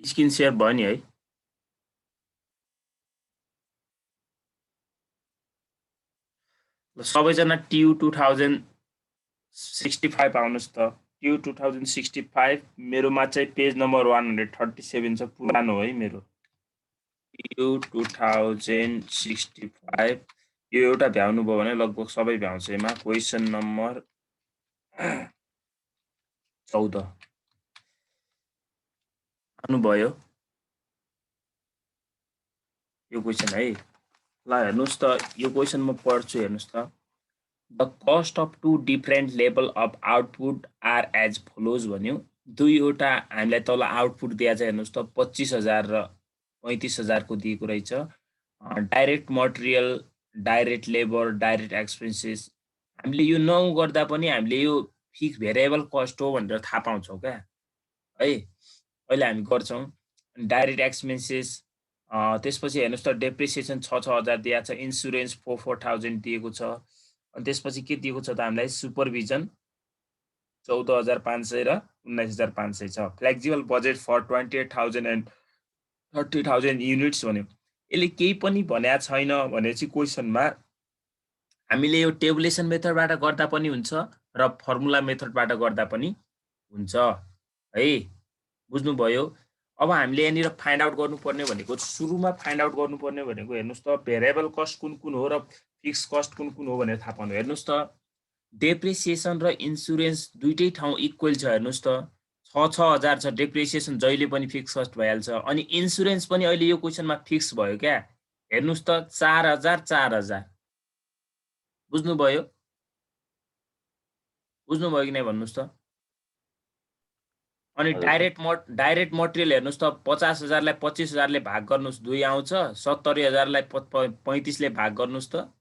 Screen share भयो नि है। ल सबैजना ट्यु 2065 आउनुहोस् त। ट्यु 2065 मेरोमा चाहिँ पेज नम्बर 137 छ, पुरानो है मेरो। ट्यु 2065 यो एउटा भ्याउनु भयो भने लगभग सबै भ्याउँछ यसमा। क्वेसन नम्बर 14 आउनुभयो यो क्वेसन है। ल हेर्नुहोस् त यो क्वेसन म पढ्छु, हेर्नुहोस् त। The cost of two different level of output are as follows भन्यो। दुईवटा हामीलाई तल आउटपुट दिएको छ, हेर्नुहोस् त 25,000 र 35,000 को दिएको रहेछ। Direct material, direct labour, direct expenses हामीले यो नगर्दा पनि हामीले यो फिक्स भेरिएबल कस्ट हो भनेर थाहा पाउँछौँ क्या है। अहिले हामी गर्छौँ डाइरेक्ट एक्सपेन्सेस। त्यसपछि हेर्नुहोस् त डेप्रिसिएसन 6,000 दिएको छ, इन्सुरेन्स 4,000 दिएको छ। अनि त्यसपछि के दिएको छ त हामीलाई सुपरभिजन 14,500 र 19,500 छ। Flexible budget for 28,000 and 30,000 units भन्यो। यसले केही पनि भनेको छैन भनेपछि क्वेसनमा हामीले यो टेबुलेसन मेथडबाट गर्दा पनि हुन्छ र फर्मुला मेथडबाट गर्दा पनि हुन्छ है। बुझ्नुभयो। अब हामीले यहाँनिर फाइन्ड आउट गर्नुपर्ने भनेको सुरुमा फाइन्ड आउट गर्नुपर्ने भनेको हेर्नुहोस् त भेरिएबल कस्ट कुन कुन हो र फिक्स कस्ट कुन कुन हो भनेर थाहा पाउनु। हेर्नुहोस् त डेप्रिसिएसन र इन्सुरेन्स दुईटै ठाउँ इक्वल छ। हेर्नुहोस् त 6,000 छ, डेप्रिसिएसन जहिले पनि फिक्स कस्ट भइहाल्छ। अनि इन्सुरेन्स पनि अहिले यो क्वेसनमा फिक्स भयो क्या। हेर्नुहोस् त 4,000 4,000। बुझ्नुभयो कि नै भन्नुहोस् त। अनि डाइरेक्ट मटेरियल हेर्नुहोस् त 50,000 लाई 25,000 ले भाग गर्नुहोस् 2 आउँछ। 70,000 लाई 35 ले भाग गर्नुहोस् त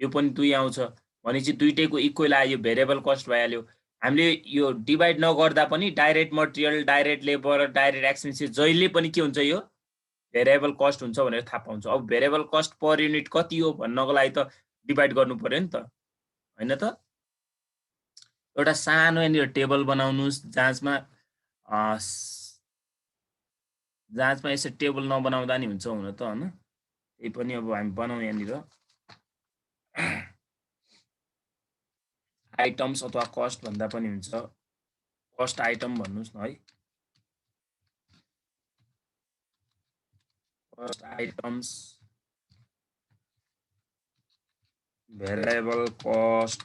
यो पनि 2 आउँछ। भनेपछि दुईटैको इक्वल आयो, भेरिएबल कस्ट भइहाल्यो। हामीले यो डिभाइड नगर्दा पनि direct material, direct labour, direct expenses जहिले पनि के हुन्छ, यो भेरिएबल कस्ट हुन्छ भनेर थाहा पाउँछ। अब भेरिएबल कस्ट पर युनिट कति हो भन्नको लागि त डिभाइड गर्नु पर्यो नि त, हैन त। एउटा सानो यहाँनिर टेबल बनाउनुस्। जाँचमा यसरी टेबल नबनाउँदा नि हुन्छ हुन त, हैन। त्यही पनि अब हामी बनाउँ यहाँनिर आइटम्स अथवा कस्ट भन्दा पनि हुन्छ, कस्ट आइटम भन्नुस् न है। Cost items variable cost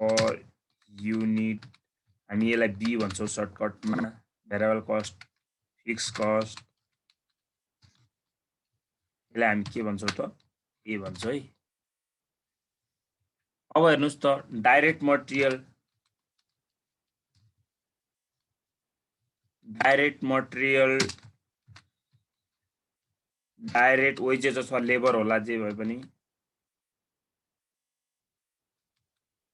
per unit, हामी यसलाई बी भन्छौँ सर्टकटमा। भेरिएबल कस्ट, फिक्स कस्ट, यसलाई हामी के भन्छौँ त, ए भन्छौँ है। अब हेर्नुहोस् त डाइरेक्ट मटेरियल, डाइरेक्ट वेजेस अथवा लेबर होला, जे भए पनि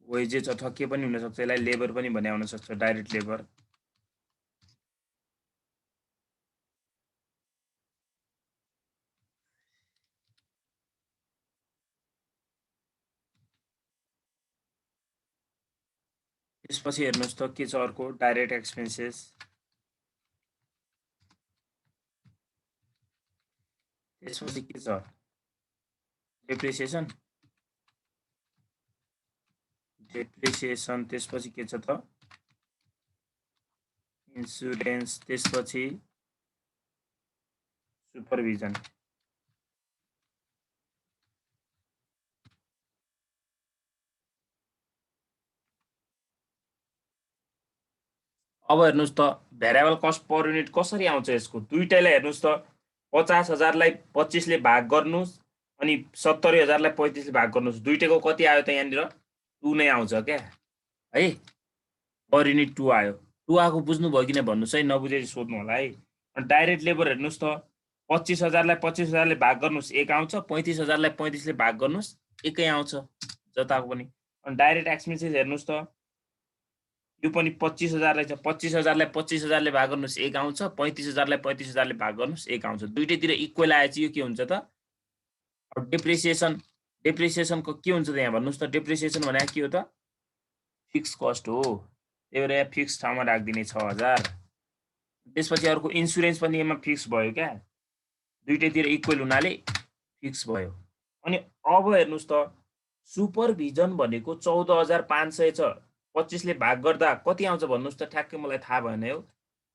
वेजेस अथवा के पनि हुन सक्छ। यसलाई लेबर पनि भने हुन सक्छ, डाइरेक्ट लेबर। त्यसपछि हेर्नुहोस् त के छ अर्को, डाइरेक्ट एक्सपेन्सेस। त्यसपछि के छ, डेप्रिसिएसन। त्यसपछि के छ त, इन्सुरेन्स। त्यसपछि सुपरभिजन। अब हेर्नुहोस् त भेरिएबल कस्ट पर युनिट कसरी आउँछ यसको। दुईटैलाई हेर्नुहोस् त 50,000 लाई 25 ले भाग गर्नुस् अनि 70,000 लाई 35 ले भाग गर्नुस्। दुईटैको कति आयो त यहाँनिर 2 नै आउँछ क्या है। पर युनिट 2 आयो। 2 आएको बुझ्नुभयो कि नै भन्नुहोस् है, नबुझेपछि सोध्नु होला है। अनि डाइरेक्ट लेबर हेर्नुहोस् त 25,000 लाई 25,000 ले भाग गर्नुस् 1 आउँछ, 35,000 लाई 35 ले भाग गर्नुस् 1 आउँछ जताको पनि। अनि डाइरेक्ट एक्सपेन्सेस हेर्नुहोस् त यो पनि 25,000 लाई छ, 25,000 लाई 25,000 ले भाग गर्नुस् 1 आउँछ, 35,000 लाई 35,000 ले भाग गर्नुस् 1 आउँछ। दुईटैतिर इक्वल आएपछि यो के हुन्छ त। अब डेप्रिसिएसनको के हुन्छ त यहाँ भन्नुहोस् त। डेप्रिसिएसन भने के हो त, फिक्स कस्ट हो। त्यही भएर यहाँ फिक्स ठाउँमा राखिदिने 6,000। त्यसपछि अर्को इन्स्योरेन्स पनि यसमा फिक्स भयो क्या, दुईटैतिर इक्वल हुनाले फिक्स भयो। अनि अब हेर्नुस् त सुपरभिजन भनेको 14,500 छ, 25 ले भाग गर्दा कति आउँछ भन्नुस् त, ठ्याक्कै मलाई थाहा भएन हो।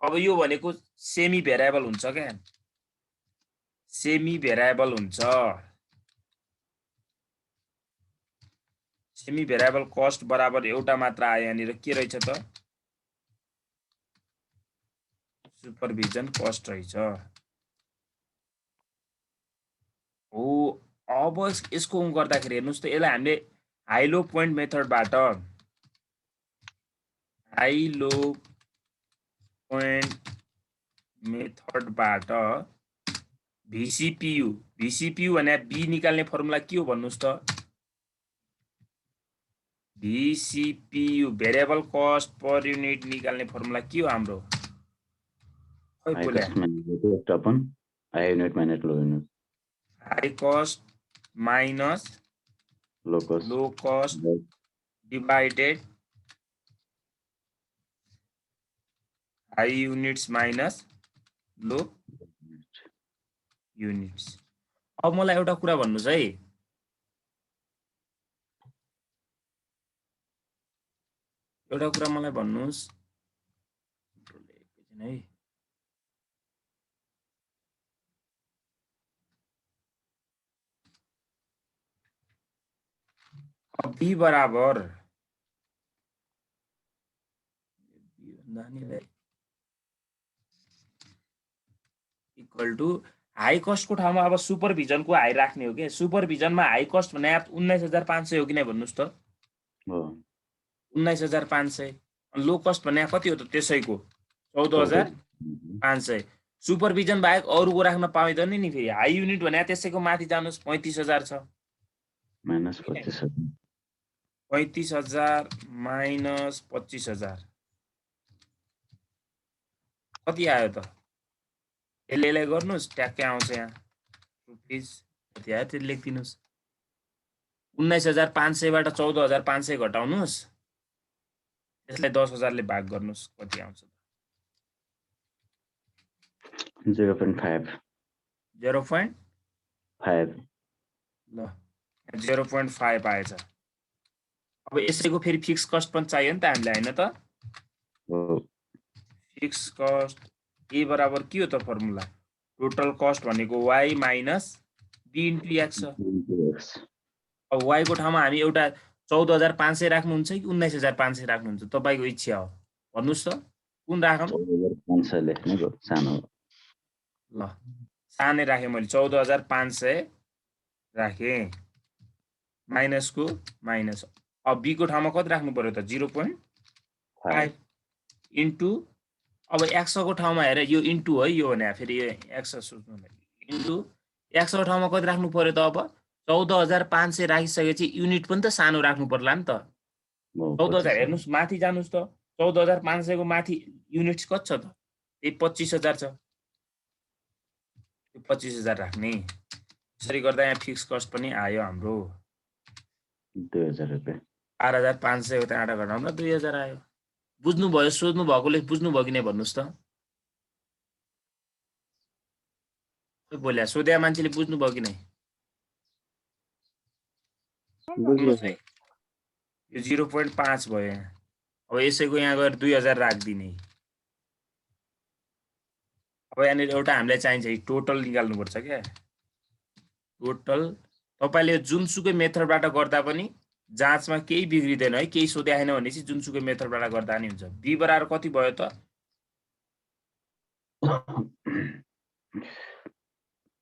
अब यो भनेको सेमी भेरिएबल हुन्छ क्या, सेमी भेरिएबल हुन्छ। सेमी भेरिएबल कस्ट बराबर एउटा मात्र आयो यहाँनिर, के रहेछ त, सुपरभिजन कस्ट रहेछ हो। अब यसको गर्दाखेरि हेर्नुस् त, यसलाई हामीले हाई लो पोइन्ट मेथडबाट, हाई लो पोइन्ट मेथडबाट VCPU, VCPU भने बी निकाल्ने फर्मुला के हो भन्नुस् त, VCPU variable cost per unit निकाल्ने फर्मुला के हो हाम्रो, high cost minus low cost divided high units minus low units. अब मलाई एउटा कुरा भन्नुस् है, एउटा कुरा मलाई भन्नुस् है, बी बराबर इक्वल टू हाई कस्टको ठाउँमा अब सुपरभिजनको हाई राख्ने हो कि, सुपरभिजनमा हाई कस्ट भने 19,500 हो कि नै भन्नुस् त, 19,500। लो कस्ट भने कति हो त त्यसैको 14,500। सुपरभिजन बाहेक अरूको राख्न पाइँदैन नि फेरि। हाई युनिट भने त्यसैको माथि जानुस् 35,000 छ, माइनस 35,000 माइनस 25,000 कति आयो त, यसले गर्नुस् ट्याक्कै आउँछ यहाँ रुपिस कति आयो त्यो लेखिदिनुस्। 19,500बाट 14,500 घटाउनुस्, त्यसलाई 10,000 ले भाग गर्नुस्, कति आउँछ, 0.5 0.5 ल 0.5 आएछ। अब यसैको फेरि फिक्स कस्ट पनि चाहियो नि त हामीलाई, हैन त, फिक्स कस्ट ए बराबर के हो त फर्मुला, टोटल कस्ट भनेको y minus B into X. अब y को ठाउँमा हामी एउटा 14,500 राख्नुहुन्छ कि 19,500 राख्नुहुन्छ, तपाईको इच्छा हो, भन्नुस् त कुन राखौँ। 14,500 लेख्ने भो सानो, ल सानै राखेँ मैले, 14,500 राखेँ, माइनसको माइनस। अब बी को ठाउँमा कति राख्नु पर्यो त, 0.5 इन्टु, अब एक्स को ठाउँमा हेर यो इन्टु है, यो भने फेरि यो एक्स सोच्नु इन्टु एक्स को ठाउँमा कति राख्नु पर्यो त, अब 14,500 राखिसकेपछि युनिट पनि त सानो राख्नु पर्ला नि त। 14,000 हेर्नुस् माथि जानुस् त, 14,500 को माथि युनिट्स कति छ त, त्यही 25,000 छ, 25,000 राख्ने। यसरी गर्दा यहाँ फिक्स कस्ट पनि आयो हाम्रो 2,000 रुपैयाँ, 8,500 त्यहाँबाट घटाउँदा 2,000 आयो। बुझ्नुभयो, सोध्नु भएकोले बुझ्नुभयो कि नै भन्नुस् त, बोल्या सोध्या मान्छेले बुझ्नुभयो कि नै, यो 0.5 भयो यहाँ। अब यसैको यहाँ गएर 2,000 राखिदिने। अब यहाँनिर एउटा हामीलाई चाहिन्छ टोटल निकाल्नुपर्छ क्या, टोटल। तपाईले जुनसुकै मेथडबाट गर्दा पनि जाँचमा केही बिग्रिदैन है, केही सोध्या छैन भनेपछि जुनसुकै मेथडबाट गर्दा नि हुन्छ। बी बराबर कति भयो त,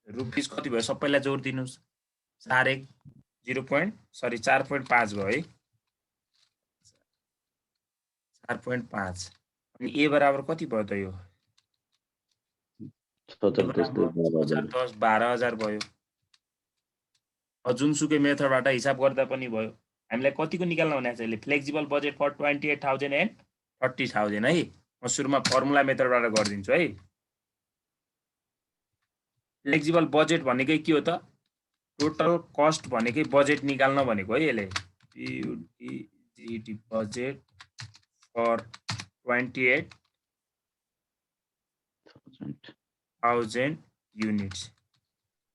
रुपिस कति भयो सबैलाई जोड दिनुस्, 4.5 भयो है, 4.5। अनि ए बराबर कति भयो त, यो 12,000 भयो। जुनसुकै मेथडबाट हिसाब गर्दा पनि भयो। हामीलाई कतिको निकाल्न भनेको छ यसले, फ्लेक्सिबल बजेट फर 28,000 एन्ड 30,000 है। म सुरुमा फर्मुला मेथडबाट गरिदिन्छु है। फ्लेक्सिबल बजेट भनेकै के हो त, टोटल कस्ट भनेकै बजेट निकाल्न भनेको है यसले, बजेट फर 28 1000 युनिट्स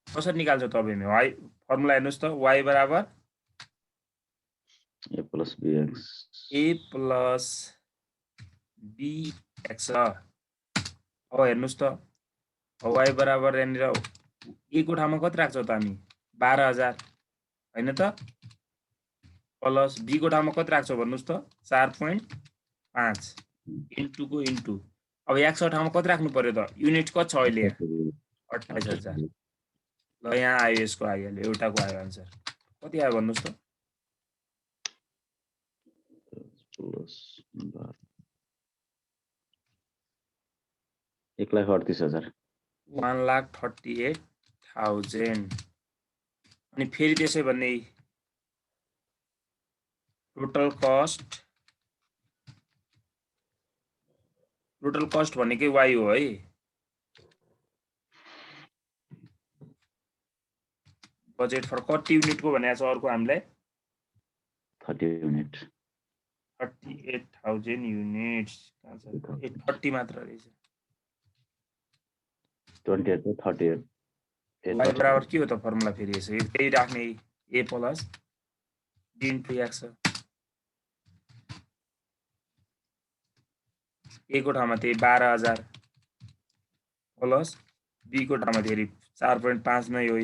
कसरी निकाल्छ तपाईले y फर्मुला हेर्नुस् त y बराबर a plus bx a plus bx अब हेर्नुस् त y बराबर यहाँनिर a को ठाउँमा कति राख्छौ त हामी 12000 हैन त प्लस b को ठाउँमा कति राख्छौ भन्नुस् त 4.5 इन्टु को इन्टु अब x को ठाउँमा कति राख्नु पर्यो त युनिट कति छ अहिले 28000 ल यहाँ आयो यसको आइहाल्यो एउटाको आयो आन्सर कति आयो भन्नुस् त plus 1,38,000 1,38,000 अनि फेरि त्यसै भन्ने टोटल कस्ट भनेकै y हो है बजेट फर कति युनिटको भनेको छ अर्को हामीलाई 30 युनिट 38,000 युनिट्स 30 मात्र रहेछ 28 to 38 y बराबर के हो त फर्मुला फेरि यसो त्यही राख्ने a plus b into x a को ठाउँमा त्यही 12000 प्लस b को ठाउँमा फेरि 4.5 नै हो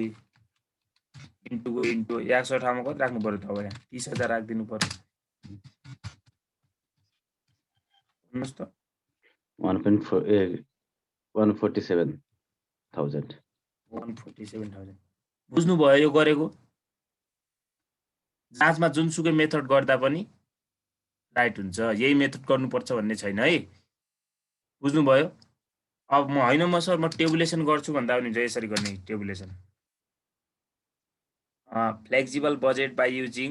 इन्टु को इन्टु x को ठाउँमा कति राख्नु पर्यो त अब यहाँ 30000 राखिदिनु पर्यो भन्नुस् त 147,000 बुझ्नुभयो यो गरेको जाँचमा जुनसुकै मेथड गर्दा पनि राइट हुन्छ यही मेथड गर्नुपर्छ भन्ने छैन है बुझ्नुभयो अब म हैन म सर म टेबुलेसन गर्छु भन्दा पनि हुन्छ यसरी गर्ने tabulation flexible budget by using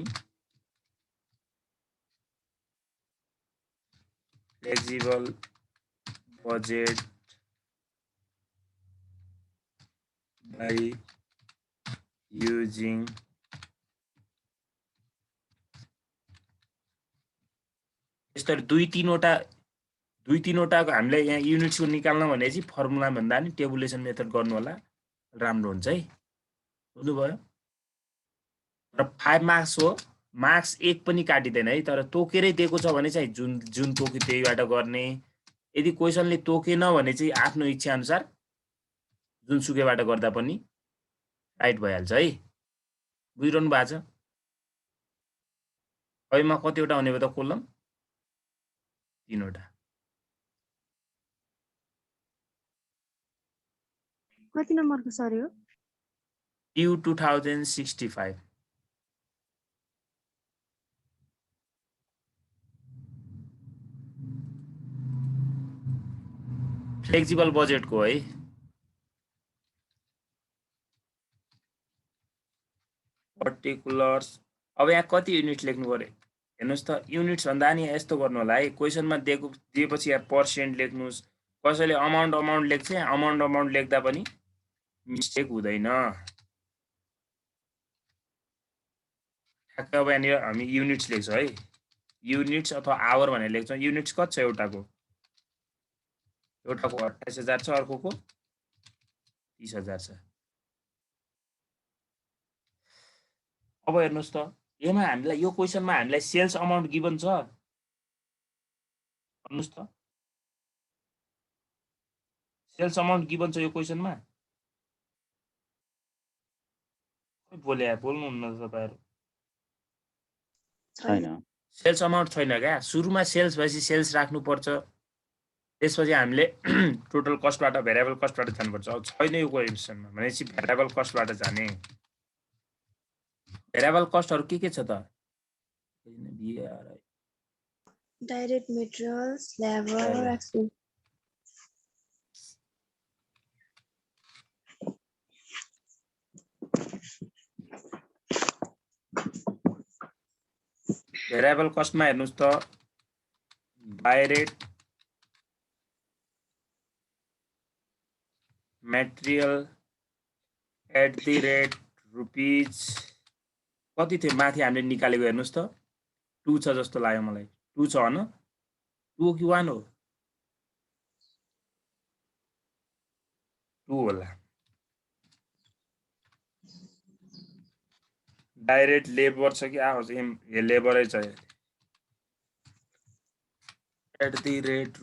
flexible budget by using यस्तरी दुई तीनवटाको हामीले यहाँ युनिट्सको निकाल्न भनेपछि फर्मुला भन्दा नि टेबुलेसन मेथड गर्नु होला राम्रो हुन्छ है बुझ्नुभयो र 5 मार्क्स हो मार्क्स 1 पनि काटिदैन है तर तोकेरै दिएको छ भने चाहिँ जुन तोक्यो त्यहीबाट गर्ने यदि क्वेशनले तोकेन भने चाहिँ आफ्नो इच्छा अनुसार जुनसुकैबाट गर्दा पनि राइट भइहाल्छ है बुझिरहनु भएको छ अहिलेमा कतिवटा हुने भयो त कोलम 3 वटा कति नम्बरको सर हो Q 2065 फ्लेक्सिबल बजेटको है पर्टिकुलर्स अब यहाँ कति युनिट लेख्नु पर्यो हेर्नुस् त युनिट्स भन्दा नि यस्तो गर्नु होला है क्वेशनमा दिएपछि यहाँ पर्सेन्ट लेख्नुस् कसैले अमाउन्ट लेख्छ अमाउन्ट लेख्दा पनि मिस्टेक हुँदैन ठ्याक्क अब यहाँ हामी युनिट्स लेख्छौँ है युनिट्स अथवा आवर भनेर लेख्छौँ युनिट्स कति छ एउटाको 28,000 छ अर्कोको 30,000 छ अब हेर्नुस् त यसमा हामीलाई यो क्वेशनमा हामीलाई सेल्स अमाउन्ट गिभन छ भन्नुस् त सेल्स अमाउन्ट गिभन छ यो क्वेशनमा बोल्नुहुन्न तपाईहरु छैन सेल्स अमाउन्ट छैन क्या सुरुमा सेल्स भएपछि सेल्स राख्नु पर्छ त्यसपछि हामीले टोटल कस्टबाट भेरिएबल कस्टबाट जानुपर्छ अब छैन यो क्वेशनमा भनेपछि भेरिएबल कस्टबाट जाने भेरिएबल कस्टहरु के छ त direct materials labour expense variable कस्टमा हेर्नुस् त direct material at the rate rupees कति थियो माथि हामीले निकालेको हेर्नुस् त 2 छ जस्तो लाग्यो मलाई 2 छ हैन 2 कि 1 हो 2 होला डाइरेक्ट लेबर छ कि आउँछ यो लेबरै छ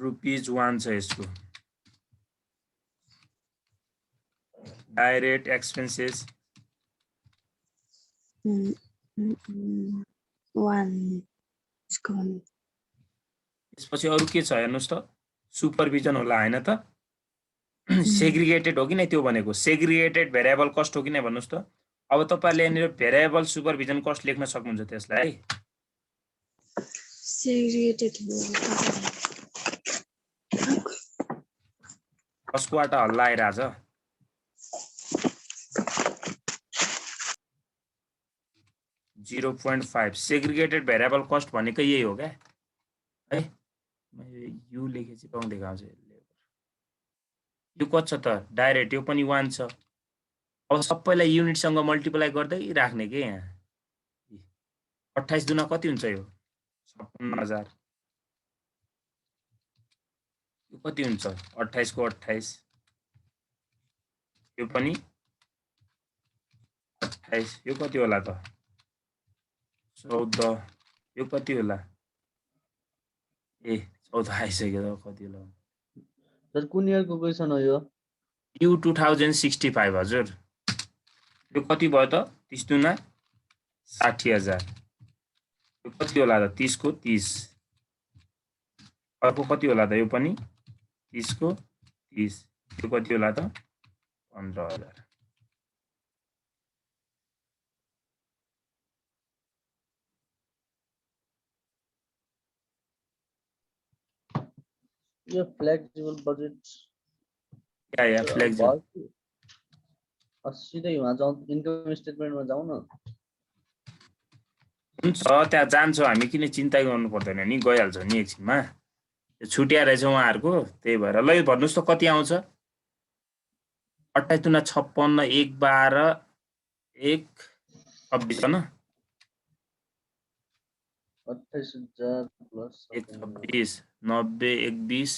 @rupees 1 छ यसको डाइरेक्ट एक्सपेन्सेस 1 त्यसपछि अरु के छ हेर्नुस् त सुपरभिजन होला हैन त सेग्रिगेटेड हो कि नै त्यो भनेको सेग्रिगेटेड भेरिएबल कस्ट हो कि नै भन्नुस् त अब तपाईहरुले यहाँनिर भेरिएबल सुपरभिजन कस्ट लेख्न सक्नुहुन्छ त्यसलाई segregated कसकोबाट हल्ला आइराछ 0.5 सेग्रिगेटेड भेरिएबल कस्ट भनेको यही हो क्या है मैले यु लेखेपछि पाउँ देखाउँछ यो कति छ त डाइरेक्ट यो पनि 1 छ अब सबैलाई युनिटसँग मल्टिप्लाई गर्दै राख्ने के यहाँ 28 दुना कति हुन्छ यो 56000 यो कति हुन्छ 28 को 28 यो पनि 28 यो कति होला त 14 यो कति होला ए 14 आइसक्यो त कति होला सर कुन इयरको क्वेशन हो यो यु 2065 हजुर यो कति भयो त 30 दुना 60000 यो कति होला त 30 को 30 अर्को कति होला त यो पनि 30 को 30 यो कति होला त 15000 यो फ्लेक्सिबल बजेट या फ्लेक्सिबल सिधै वहाँ जाउँ इन्कम स्टेटमेन्टमा जाउँ न हुन्छ त्यहाँ जान्छौँ हामी किन चिन्ता गर्नु पर्दैन नि गइहाल्छ नि एकछिनमा त्यो छुट्या रहेछ उहाँहरुको त्यही भएर ल भन्नुस् त कति आउँछ 28 दुना 56 1 12 1 26 हैन 28000 प्लस 126 90 120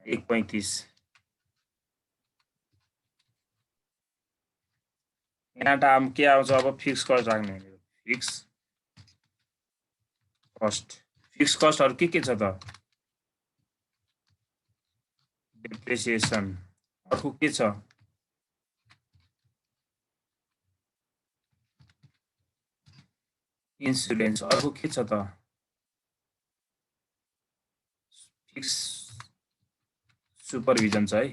135 यहाँ के आउँछ अब फिक्स कस्ट राख्ने फिक्स कस्टहरु के छ त डेप्रिसिएसन अर्को के छ इन्स्योरेन्स अर्को के छ त फिक्स सुपरभिजन छ है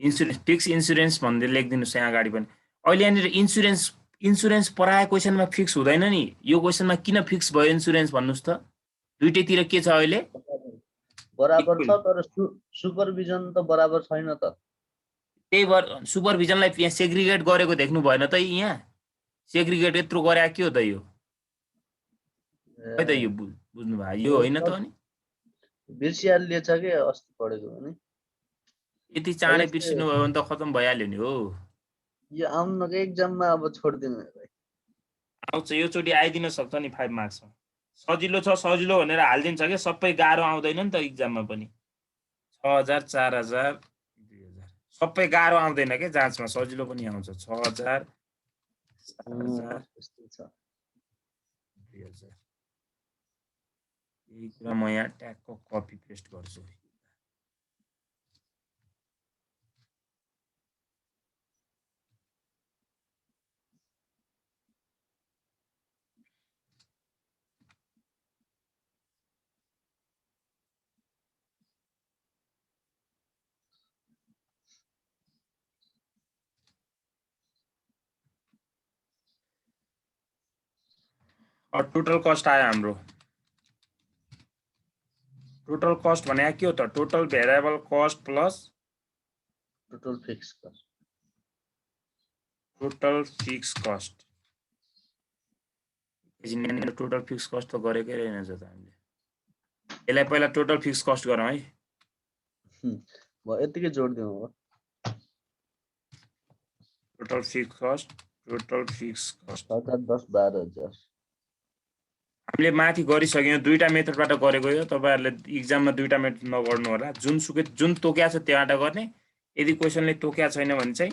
इन्स्योरेन्स फिक्स इन्स्योरेन्स भन्दै लेखिदिनुस् यहाँ अगाडि पनि अहिले यहाँनिर इन्स्योरेन्स पराए क्वेशनमा फिक्स हुँदैन नि यो क्वेशनमा किन फिक्स भयो इन्स्योरेन्स भन्नुस् त दुईटैतिर के छ अहिले बराबर छ तर सुपरभिजन त बराबर छैन त त्यही भएर सुपरभिजनलाई यहाँ सेग्रिगेट गरेको देख्नु भएन त यहाँ सेग्रिगेट यत्रो गरे के हो त यो खै त यो बुझ्नु भयो यो होइन त अनि बिर्सिहाल लिएछ के अस्ति पढेको भने यति चाँडै बिर्सिनु भयो भने त खतम भइहाल्यो नि हो यो आउनको एक्जाममा अब छोड्दिनु आउँछ यो चोटि आइदिन सक्छ नि 5 मार्क्समा सजिलो भनेर हाल्दिन्छ के सबै गाह्रो आउँदैन नि त एक्जाममा पनि 6000 4000 2000 सबै गाह्रो आउँदैन के जाँचमा सजिलो पनि आउँछ 6000 4000 2000 यही कुरा म यहाँ ट्यागको कपी पेस्ट गर्छु और टोटल कस्ट आयो हाम्रो टोटल कस्ट भने के हो त total variable cost plus total fix cost यिनीहरु टोटल फिक्स कस्ट त गरेकै रहेनछ त हामीले यसलाई पहिला टोटल फिक्स कस्ट गरौँ है म यतिकै जोड दिउँ अब टोटल फिक्स कस्ट 7 10 12000 हामीले माथि गरिसक्यौँ दुईटा मेथडबाट गरेको यो तपाईहरुले एक्जाममा दुईटा मेथड नगर्नु होला जुन तोक्या छ त्यहाँबाट गर्ने यदि क्वेशनले तोक्या छैन भने चाहिँ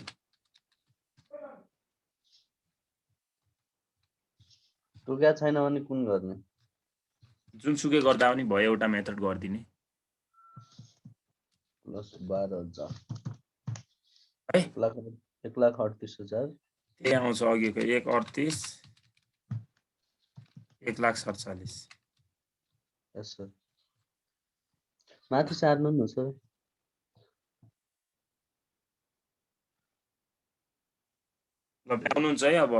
टोक्या छैन भने कुन गर्ने जुनसुकै गर्दा पनि भयो एउटा मेथड गर्दिने प्लस 12,000 है 1,38,000 त्यही आउँछ अघिको 138 1,47 यस सर माथि सार्नु न सर ल भ्याउनुहुन्छ है अब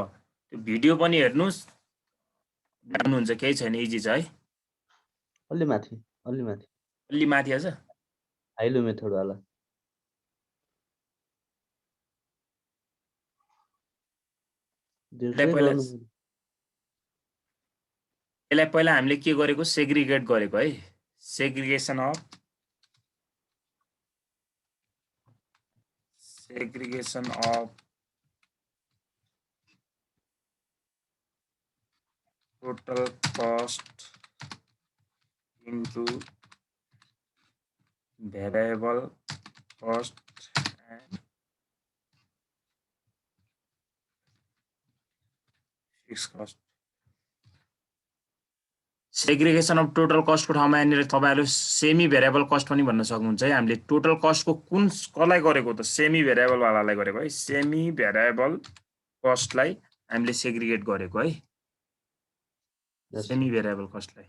त्यो भिडियो पनि हेर्नुस् भ्याउनुहुन्छ केही छैन इजी छ है अलि माथि अलि माथि अझ हाइलो मेथड वाला यसलाई पहिला हामीले के गरेको सेग्रिगेट गरेको है segregation of total cost into variable cost and fixed cost. Segregation of total कस्टको ठाउँमा यहाँनिर तपाईहरु सेमी भेरिएबल कस्ट पनि भन्न सक्नुहुन्छ है हामीले टोटल कस्टको कुन कसलाई गरेको त सेमी भेरिएबल वालालाई गरेको है सेमी भेरिएबल कस्टलाई हामीले सेग्रिगेट गरेको है सेमी भेरिएबल कस्टलाई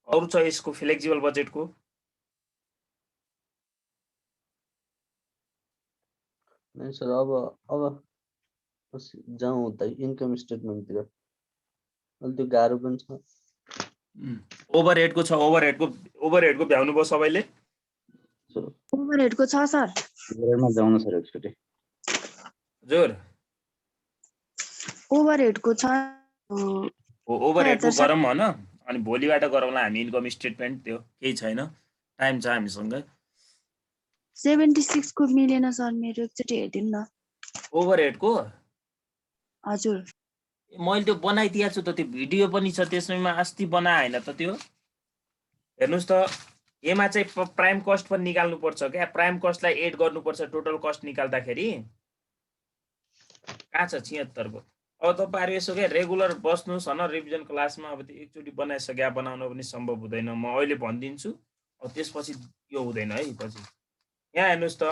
अरु छ यसको फ्लेक्सिबल बजेटको नहीं सर अब जाउँ त इन्कम स्टेटमेन्टतिर अलि त्यो गाह्रो पनि छ ओभरहेडको छ ओभरहेडको भ्याउनु भयो सबैले ओभरहेडको छ सर ओभरहेडमा जाउँ न सर एकचोटि जोर ओभरहेडको छ ओभरहेडको गरम हैन अनि भोलिबाट गरौँला हामी इन्कम स्टेटमेन्ट त्यो केही छैन टाइम छ हामीसँग 76 को मिलेन सर मेरो एकचोटि हेर्दिनु न ओभरहेडको हजुर मैले त्यो बनाइदिएको छु त त्यो भिडियो पनि छ त्यसैमा अस्ति बनाए हैन त त्यो हेर्नुस् त एमा चाहिँ प्राइम कस्ट पनि निकाल्नु पर्छ क्या प्राइम कस्टलाई एड गर्नु पर्छ टोटल कस्ट निकाल्दाखेरि कहाँ छ 76 को अब तपाईहरु यसो के रेगुलर बस्नुस् हैन रिभिजन क्लासमा अब त्यो एकचोटी बनाइसक्या बनाउन पनि सम्भव हुँदैन म अहिले भन्दिन्छु अब त्यसपछि यो हुँदैन है पछि यहाँ हेर्नुस् त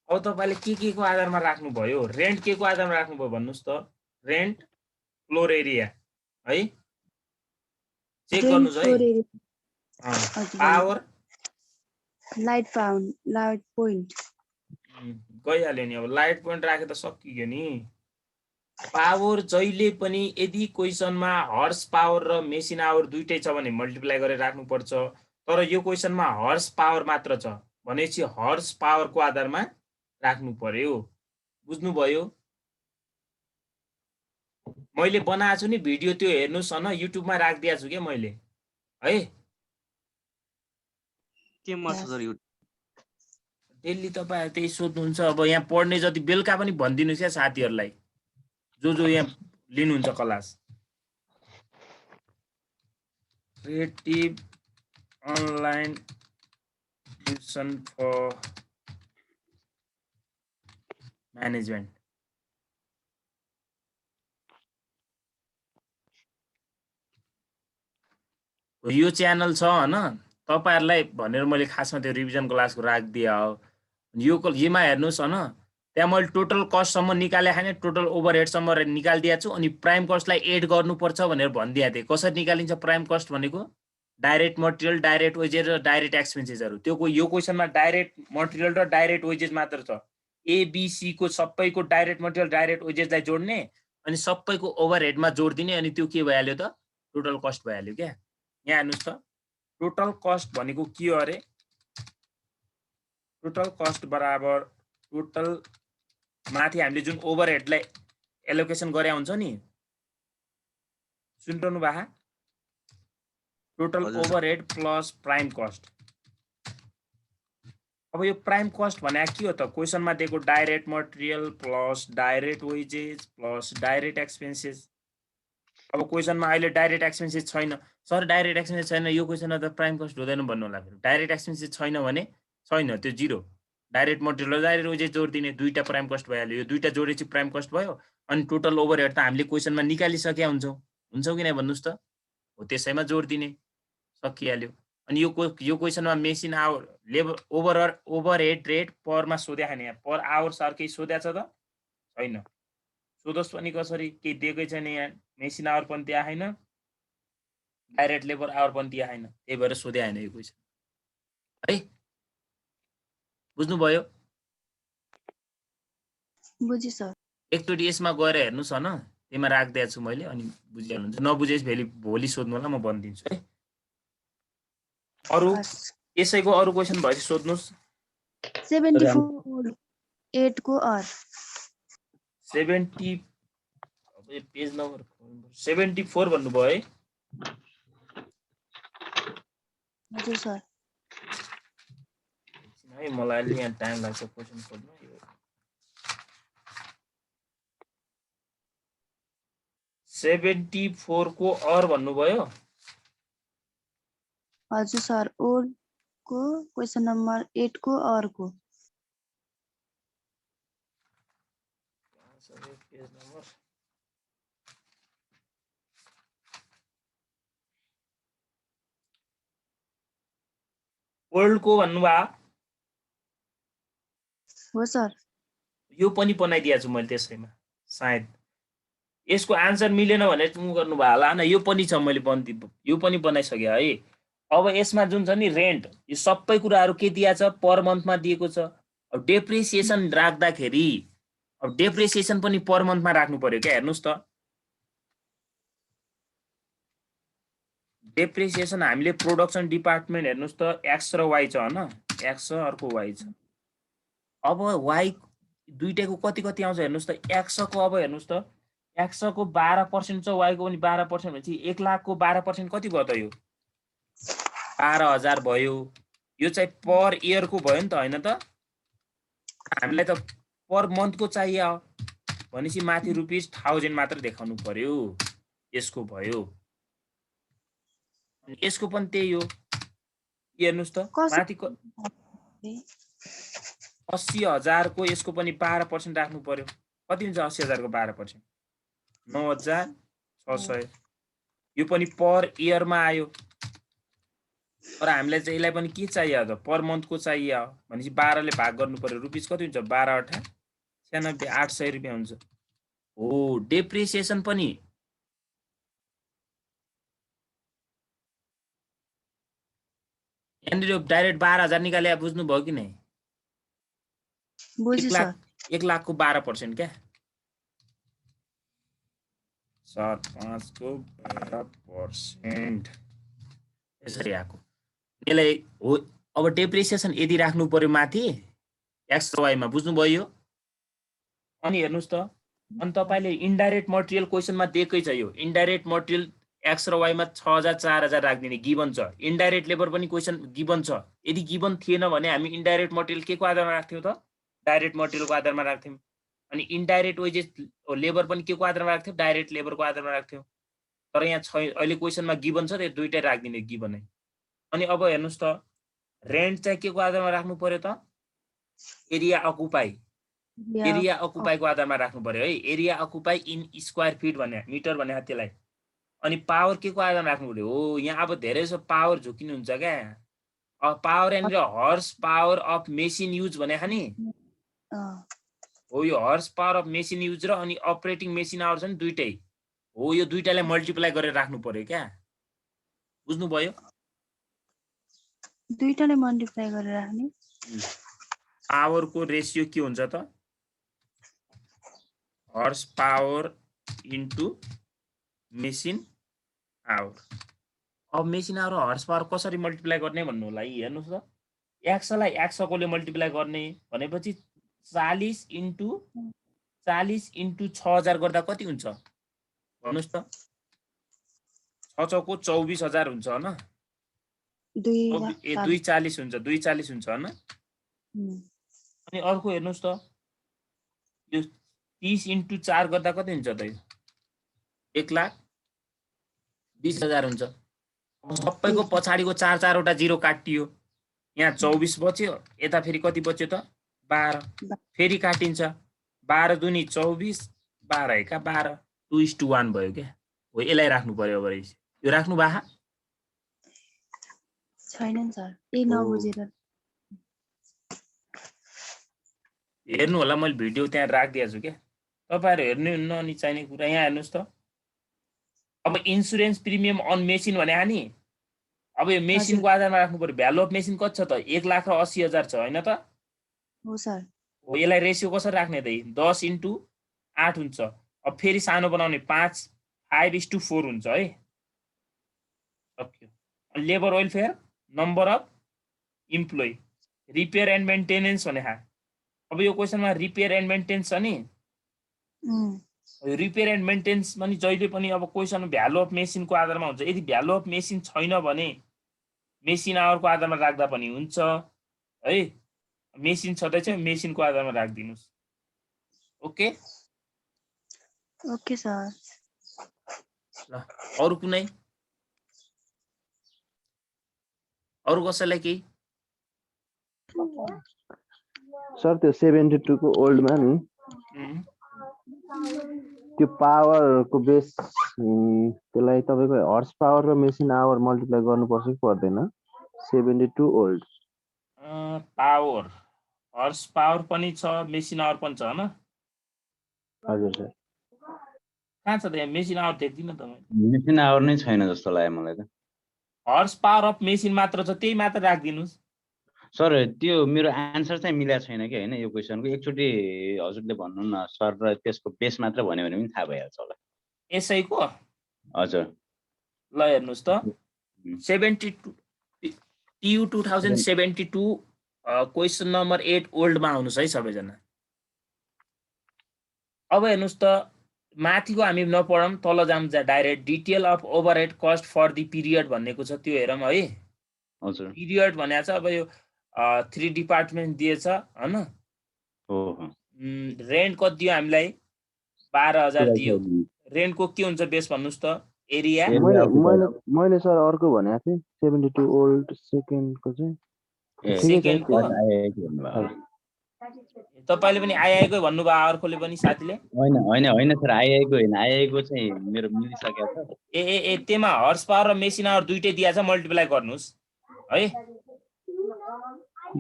अब तपाईले के को आधारमा राख्नु भयो रेन्ट के को आधारमा राख्नु भयो भन्नुस् त रेन्ट फ्लोर एरिया है चेक गर्नुस् है पावर लाइट पोइन्ट गइहाल्यो नि अब लाइट पोइन्ट राखे त सकियो नि पावर जहिले पनि यदि क्वेशनमा हर्स पावर र मेसिन आवर दुईटै छ भने मल्टिप्लाई गरेर राख्नु पर्छ तर यो क्वेशनमा हर्स पावर मात्र छ भनेपछि हर्स पावरको आधारमा राख्नु पर्यो बुझ्नुभयो मैले बनाएको छु नि भिडियो त्यो हेर्नुस् न युट्युबमा राखिदिएको छु के मैले है के मर्छ सर यो डेली तपाईहरु त्यही सोध्नुहुन्छ अब यहाँ पढ्ने जति बेलुका पनि भनिदिनुस् क्या साथीहरुलाई जो यहाँ लिनुहुन्छ class creative online tuition for management यो च्यानल छ हैन तपाईहरुलाई भनेर मैले खासमा त्यो रिभिजन क्लासको राखिदिए हो योमा हेर्नुस् हैन त्यहाँ मैले टोटल कस्ट सम्म निकाले हैन टोटल ओभरहेड सम्म निकालिदिएको छु अनि प्राइम कस्टलाई एड गर्नुपर्छ भनेर भनिदिएको थिए कसरी निकालिन्छ प्राइम कस्ट भनेको डाइरेक्ट मटेरियल डाइरेक्ट वेजेस र डाइरेक्ट एक्सपेन्सेसहरु त्यो यो क्वेशनमा डाइरेक्ट मटेरियल र डाइरेक्ट वेजेस मात्र छ एबीसी को सबैको डाइरेक्ट मटेरियल डाइरेक्ट वेजेसलाई जोड्ने अनि सबैको ओभरहेडमा जोड्दिने अनि त्यो के भइहाल्यो त टोटल कस्ट भइहाल्यो क्या यहाँ हेर्नुस् त टोटल कस्ट भनेको के हो अरे टोटल कस्ट बराबर टोटल माथि हामीले जुन ओभरहेडलाई एलोकेसन गरे हुन्छ नि सुन्नु भा total overhead plus prime cost अब यो प्राइम कस्ट भने के हो त क्वेसनमा दिएको direct material plus direct wages plus direct expenses अब क्वेसनमा अहिले डाइरेक्ट एक्सपेन्सेस छैन सर डाइरेक्ट एक्सपेन्सेस छैन यो क्वेसनमा त प्राइम कस्ट हुँदैन भन्नु होला फेरि डाइरेक्ट एक्सपेन्सेस छैन भने छैन त्यो जिरो डाइरेक्ट मटेरियल र डाइरेक्ट वेजेस जोडिदिने दुईटा प्राइम कस्ट भइहाल्यो यो दुईटा जोडेपछि प्राइम कस्ट भयो अनि टोटल ओभरहेड त हामीले क्वेसनमा निकालिसकेका हुन्छौँ कि नै भन्नुहोस् त हो त्यसैमा जोडिदिने सकिहाल्यो अनि यो क्वेसनमा machine hour labour overhead rate परमा सोध्या छैन यहाँ पर आवर सर केही सोध्या छ त छैन सोधोस् पनि कसरी केही दिएकै छैन यहाँ मेसिन आवर पनि दिया छैन डाइरेक्ट लेबर आवर पनि दिया छैन त्यही भएर सोध्या छैन यो क्वेसन है बुझ्नुभयो बुझी सर एकचोटि यसमा गएर हेर्नुहोस् न त्यसमा राखिदिएको छु मैले अनि बुझिहाल्नुहुन्छ नबुझेस भोलि सोध्नु होला म भनिदिन्छु है अरू यसैको अरू क्वेसन भएपछि सोध्नुहोस् 74 8 को आर 70 अब यो पेज नम्बर 74 भन्नुभयो है हजुर सर है मलाई अलि यहाँ टाइम लाग्छ क्वेसन सोध्नु 74 को अर भन्नुभयो हजुर सर ओर को क्वेसन नम्बर 8 को आर को पेज नम्बर वर्ल्ड को भन्नुभयो हो सर यो पनि बनाइदिएको छु मैले त्यसैमा सायद यसको आन्सर मिलेन भने चाहिँ गर्नुभयो होला न यो पनि छ मैले यो पनि बनाइसकेँ है अब यसमा जुन छ नि रेन्ट यो सबै कुराहरू के दिएको छ पर मन्थमा दिएको छ अब डेप्रिसिएसन राख्दाखेरि अब डेप्रिसिएसन पनि पर मन्थमा राख्नु पर्यो क्या हेर्नुहोस् त डेप्रिसिएसन हामीले प्रोडक्सन डिपार्टमेन्ट हेर्नुहोस् त एक्स र वाई छ हैन एक्स र अर्को वाई छ अब वाई दुईटैको कति आउँछ हेर्नुहोस् त एक्स को अब हेर्नुहोस् त एक्स को 12% छ वाई को पनि 12% भनेपछि 1 लाख को 12% कति भयो त यो 12,000 भयो यो चाहिँ पर इयर को भयो नि त हैन त हामीलाई त पर मन्थ को चाहियो भनेपछि माथि ₹1000 मात्र देखाउनु पर्यो यसको भयो अनि यसको पनि त्यही हो हेर्नुस् त माथिको 80,000 को यसको पनि 12% राख्नु पर्यो कति हुन्छ 80,000 को 12% 9,600 यो पनि पर इयरमा आयो तर हामीलाई चाहिँ यसलाई पनि के चाहियो त पर मन्थ को चाहियो भनेपछि 12 ले भाग गर्नु पर्यो रुपीस कति हुन्छ 12 8 96 800 रुपैयाँ हुन्छ हो डेप्रिसिएसन पनि यहाँनिर डाइरेक्ट 12,000 निकाले बुझ्नु भयो कि नै बुझी सर 1 लाख को 12% क्या सर 5 को 12% यसरी आएको यसलाई हो अब डेप्रिसिएसन यदि राख्नु पर्यो माथि एक्स र वाईमा बुझ्नु भयो अनि हेर्नुस् त अनि तपाईले इन्डाइरेक्ट मटेरियल क्वेशनमा दिएकै छ यो इन्डाइरेक्ट मटेरियल एक्स र वाईमा 6000 4000 राख्दिने गिवन छ इन्डाइरेक्ट लेबर पनि क्वेशन गिवन छ यदि गिवन थिएन भने हामी इन्डाइरेक्ट मटेरियल के को आधारमा राख्थ्यौ त डाइरेक्ट मटेरियलको आधारमा राख्थ्यौं अनि इन्डाइरेक्ट वेजेस लेबर पनि के को आधारमा राख्थ्यौ डाइरेक्ट लेबरको आधारमा राख्थ्यौ तर यहाँ अहिले क्वेशनमा गिवन छ त्यो दुईटै राख्दिने गिवनै अनि अब हेर्नुस् त रेन्ट चाहिँ के को आधारमा राख्नु पर्यो त एरिया अकुपाई को आधारमा राख्नु पर्यो है area occupy in square feet भने मिटर भने त्यसलाई अनि पावर के को आधारमा राख्नु पर्यो हो यहाँ अब धेरै जसो पावर झुकिनु हुन्छ क्या अब power and horse power of machine use भने नि हो यो horse power of machine use र अनि अपरेटिङ मेसिन आवर छ नि दुईटै हो यो दुईटालाई मल्टिप्लाई गरेर राख्नु पर्यो क्या बुझ्नु भयो दुईटाले मल्टिप्लाई गरेर राख्ने पावर को रेशियो के हुन्छ त horsepower into machine hour अब मेसिन आवर हर्स पावर कसरी मल्टिप्लाई गर्ने भन्नु होला हेर्नुस् त एक्स लाई एक्स कोले मल्टिप्लाई गर्ने भनेपछि 40 इन्टु 6000 गर्दा कति हुन्छ भन्नुस् त 6 को 24000 हुन्छ हैन 240 हुन्छ 240 हुन्छ हैन अनि अर्को हेर्नुस् त यो 30 × 4 गर्दा कति हुन्छ त यो 1,20,000 हुन्छ। अब सबैको पछाडिको 4 वटा जिरो काटियो, यहाँ 24 बच्यो, यता फेरि कति बच्यो त 12, फेरि काटिन्छ 12 दुनी 24, 12 एका 12, 2:1 भयो क्या। हो यसलाई राख्नु पर्यो। अब रहेछ यो राख्नु भा छैन सर, ए नबुझेर। हेर्नु होला, मैले भिडियो त्यहाँ राखिदिएको छु क्या, तपाईँहरू हेर्नुहुन्न अनि चाहिने कुरा यहाँ हेर्नुहोस् त। अब इन्सुरेन्स प्रिमियम अन मेसिन भने नि, अब यो मेसिनको आधारमा राख्नु पर्यो। भ्यालु अफ मेसिन कति छ त 1,80,000 छ होइन त? हो सर। हो यसलाई रेसियो कसरी राख्ने त 10 × 8 हुन्छ। अब फेरि सानो बनाउने 5:4 हुन्छ है। सक्यो। Labour welfare, number of employee, repair and maintenance भने अब यो क्वेसनमा रिपेयर एन्ड मेन्टेनेन्स छ नि, रिपेयर एन्ड मेन्टेनेन्स पनि जहिले पनि अब क्वेसन भ्यालु अफ मेसिनको आधारमा हुन्छ। यदि भ्यालु अफ मेसिन छैन भने मेसिन आवरको आधारमा राख्दा पनि हुन्छ है। मेसिन छँदैछ, मेसिनको आधारमा राखिदिनुस्। Okay okay sir. ल अरु कुनै अरु कसैलाई केही? सर त्यो 72 को ओल्डमा नि त्यो पावरको बेस त्यसलाई तपाईको हर्स पावर र मेसिन आवर मल्टिप्लाई गर्नुपर्छ कि पर्दैन? 72 ओल्ड पावर हर्स पावर पनि छ, मेसिन आवर पनि छ हैन? हजुर सर। कहाँ छ त यहाँ मेसिन आवर देख्दिन त मैले। मेसिन आवर नै छैन जस्तो लाग्यो मलाई त। हर्स पावर अफ मेसिन मात्र छ, त्यही मात्र राखिदिनुस्। सर त्यो मेरो आन्सर चाहिँ मिलेको छैन कि हैन यो क्वेशनको। एकचोटी हजुरले भन्नु न सर, र त्यसको बेस मात्र भन्यो भने पनि थाहा भइहाल्छ होला। एसआई को हजुर ल हेर्नुस् त 72 TU 2072 क्वेशन नम्बर 8 ओल्डमा आउनुस् है सबैजना। अब हेर्नुस् त माथिको हामी नपढौँ, तल जाम direct. Detail of overhead cost for the period भन्नेको छ, त्यो हेरौँ है। हजुर पिरियड भनेको छ अब यो 3 डिपार्टमेन्ट दिएछ हैन? हो रेन्ट कति दियो हामीलाई? 12,000 दियो। रेन्टको के हुन्छ बेस भन्नुस् त? एरिया। मैले सर अर्को भनेको थिएँ 72 ओल्ड सेकेन्डको चाहिँ सेकेन्डको तपाईले पनि आइआएको भन्नुभयो, अर्कोले पनि साथीले। हैन सर, आइआएको हैन, आइआएको चाहिँ मेरो मिलिसकेको छ। ए त्यसमा हर्स पावर र मेसिन आवर दुईटै दिएछ, मल्टिप्लाई गर्नुस् है।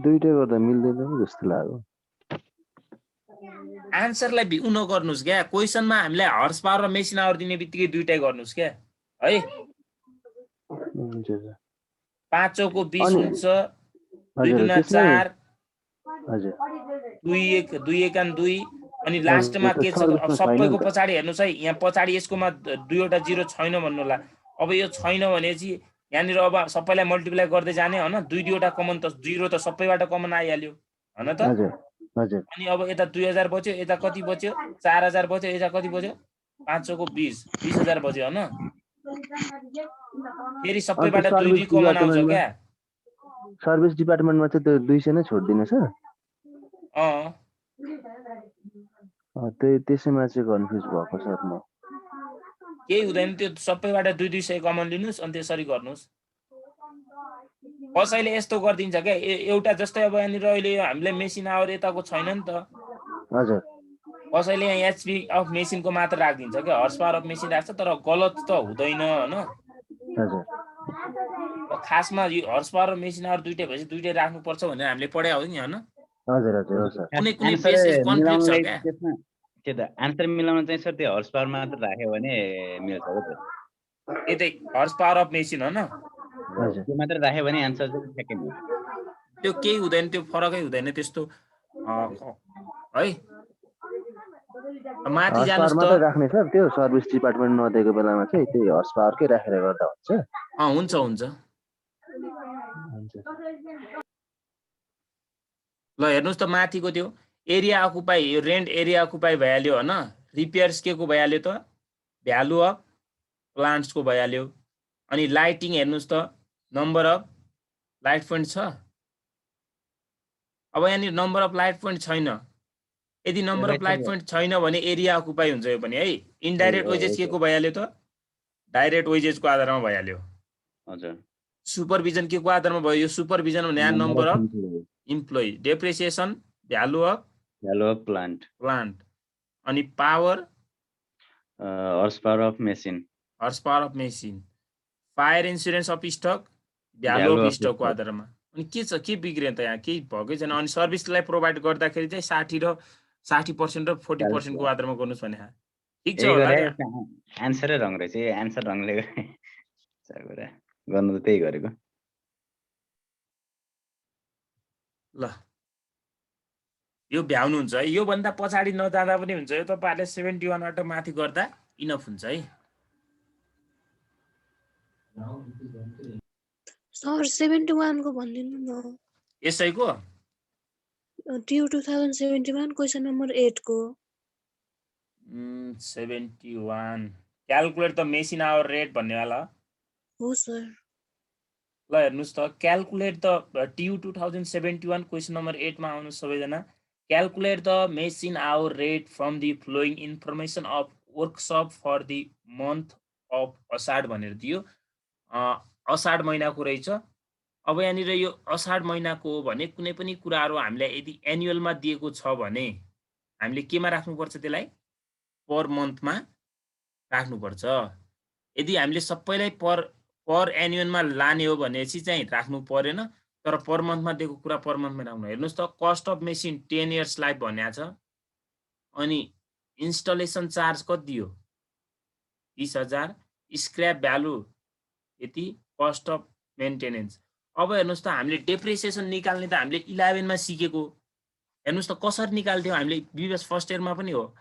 दुईटै गर्दा मिल्दैन जस्तो लाग्यो। आन्सरलाई उ नगर्नुस् क्या, क्वेशनमा हामीलाई हर्स पावर र मेसिन आवर दिने बित्तिकै दुईटै गर्नुस् क्या है। 5 चौको 20 हुन्छ, 2 दुना 4, 2 1 2, अनि लास्टमा के छ अब सबैको पछाडि हेर्नुस् है। यहाँ पछाडि यसकोमा 2 वटा जिरो छैन भन्नु होला। अब यो छैन भनेपछि यहाँनिर अब सबैलाई मल्टिप्लाई गर्दै जाने हैन। 2 वटा कमन त जिरो त सबैबाट कमन आइहाल्यो हैन त? अनि अब यता 2,000 बच्यो, यता कति बच्यो? 4,000 बच्यो, यता कति बच्यो? 5 चौको 20,000 बच्यो हैन? फेरि सबैबाट 2 कमन आउँछ क्या। सर्भिस डिपार्टमेन्टमा चाहिँ त्यो 200 नै छोड्दिने छ। त्यसैमा चाहिँ कन्फ्युज भएको सर म। केही हुँदैन, त्यो सबैबाट 200 कमन लिनुस् अनि त्यसरी गर्नुस्। कसैले यस्तो गरिदिन्छ क्या, एउटा जस्तै अब यहाँनिर अहिले हामीले मेसिन आवर यताको छैन नि त। हजुर। कसैले यहाँ एचपी अफ मेसिनको मात्र राखिदिन्छ क्या, हर्स पावर अफ मेसिन राख्छ, तर गलत त हुँदैन हैन? हजुर। खासमा यो हर्स पावर र मेसिन आवर दुईटै भएपछि दुईटै राख्नुपर्छ भनेर हामीले पढायो हो नि हैन? हजुर हजुर हो सर। कुनै बेसिस कन्फ्लिक्ट छ क्या? त्यो त आन्सर मिलाउन चाहिँ सर त्यो हर्स पावर मात्र राख्यो भने मिल्छ हो त। यतै हर्स पावर अफ मेसिन हैन? हजुर। त्यो मात्र राख्यो भने आन्सर चाहिँ सेकेन्ड हो। त्यो केही हुँदैन, त्यो फरकै हुँदैन त्यस्तो है। माथि जानुस् त। मात्र राख्ने सर, त्यो सर्भिस डिपार्टमेन्ट नदिएको बेलामा चाहिँ त्यही हर्स पावरकै राखेर गर्दा हुन्छ। हुन्छ। ल हेर्नुस् त माथिको त्यो एरिया अकुपाई, यो रेन्ट एरिया अकुपाई भइहाल्यो हैन? रिपेयर्स के को भइहाल्यो त? भ्यालु अफ प्लान्ट्सको भइहाल्यो। अनि लाइटिङ हेर्नुस् त, नम्बर अफ लाइट पोइन्ट छ। अब यहाँनिर नम्बर अफ लाइट पोइन्ट छैन। यदि नम्बर अफ लाइट पोइन्ट छैन भने एरिया अकुपाई हुन्छ यो पनि है। इन्डाइरेक्ट वेजेस के को भइहाल्यो त? डाइरेक्ट वेजेसको आधारमा भइहाल्यो। हजुर सुपरभिजन के को आधारमा भयो? यो सुपरभिजन भने यहाँ number of employee. Depreciation value of plant अनि power horse power of machine fire insurance of stock value of स्टकको आधारमा। अनि के छ, के बिग्रियो त? यहाँ केही भएकै छैन। अनि सर्भिसलाई प्रोभाइड गर्दाखेरि चाहिँ 60% र 40% को आधारमा गर्नुहोस् भने ठिक छ होला। एन्सरै रङ रहेछ, एन्सर रङले गर्नु त त्यही गरेको। ल यो भ्याउनुहुन्छ है, यो भन्दा पछाडि नजाँदा पनि हुन्छ। यो तपाईहरुले 71 बाट माथि गर्दा इनफ हुन्छ है। सर 71 को भन्दिनु न। यसैको ट्यु 2071 क्वेशन नम्बर 8 को 71 calculate the machine hour rate भन्नेवाला हो सर। ल हेर्नुस् त, calculate the TU 2071 question number 8 मा आउनु सबैजना। Calculate the machine hour rate from the following information of workshop for the month of Ashadh भनेर दियो। असाढ महिनाको रहेछ। अब यहाँनिर यो असाढ महिनाको हो भने कुनै पनि कुराहरू हामीलाई यदि एनुअलमा दिएको छ भने हामीले केमा राख्नुपर्छ? त्यसलाई पर मन्थमा राख्नुपर्छ। यदि हामीले सबैलाई पर एनुअलमा लाने हो भनेपछि चाहिँ राख्नु परेन, तर पर मन्थमा दिएको कुरा पर मन्थमा राख्नु। हेर्नुहोस् त, cost of machine 10 years life भन्या छ। अनि इन्स्टलेसन चार्ज कति दियो? 30,000। स्क्रैप भ्यालु यति, कस्ट अफ मेन्टेनेन्स। अब हेर्नुहोस् त, हामीले डेप्रिसिएसन निकाल्ने त हामीले 11 मा सिकेको। हेर्नुहोस् त कसरी निकाल्थ्यौँ हामीले? बिबिएस फर्स्ट इयरमा पनि हो।